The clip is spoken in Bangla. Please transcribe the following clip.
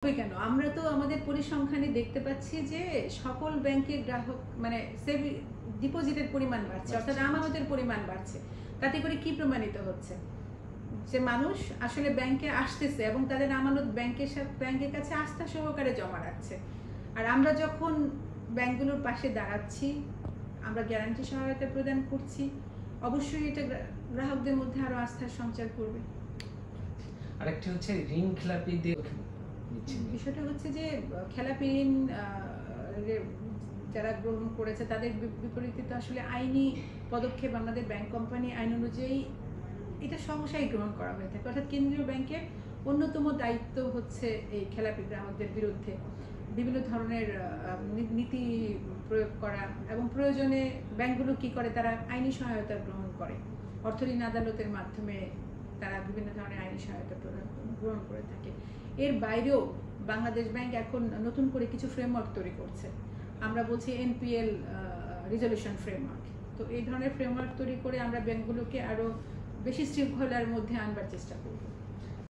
কেন আমরা তো আমাদের পরিসংখ্যানে দেখতে পাচ্ছি যে সকল ব্যাংকের গ্রাহক মানে ডিপোজিটের পরিমাণ বাড়ছে, অর্থাৎ আমানতের পরিমাণ বাড়ছে। তাতে করে কি প্রমাণিত হচ্ছে যে মানুষ আসলে ব্যাংকে আসতেছে এবং তাদের আমানত ব্যাংকের কাছে আস্থা সহকারে জমা রাখছে। আর আমরা যখন ব্যাংকগুলোর পাশে দাঁড়াচ্ছি, আমরা গ্যারান্টি সহায়তা প্রদান করছি, অবশ্যই এটা গ্রাহকদের মধ্যে আরো আস্থার সঞ্চার করবে। আরেকটি হচ্ছে ঋণ খেলাপিদের বিষয়টা হচ্ছে যে খেলাপি ঋণ যারা গ্রহণ করেছে তাদের বিপরীতে তো আসলে আইনি পদক্ষেপ আমাদের ব্যাংক কোম্পানি আইন অনুযায়ী এটা সহসাই গ্রহণ করা হয়ে থাকে। অর্থাৎ কেন্দ্রীয় ব্যাংকের অন্যতম দায়িত্ব হচ্ছে এই খেলাপি গ্রাহকদের বিরুদ্ধে বিভিন্ন ধরনের নীতি প্রয়োগ করা এবং প্রয়োজনে ব্যাংকগুলো কি করে, তারা আইনি সহায়তা গ্রহণ করে। অর্থ ঋণ আদালতের মাধ্যমে তারা বিভিন্ন ধরনের আইনি সহায়তা গ্রহণ করে থাকে। এর বাইরেও বাংলাদেশ ব্যাংক এখন নতুন করে কিছু ফ্রেমওয়ার্ক তৈরি করছে, আমরা বলছি এনপিএল রিজলিউশন ফ্রেমওয়ার্ক। তো এই ধরনের ফ্রেমওয়ার্ক তৈরি করে আমরা ব্যাংকগুলোকে আরো বেশি শৃঙ্খলার মধ্যে আনবার চেষ্টা করব।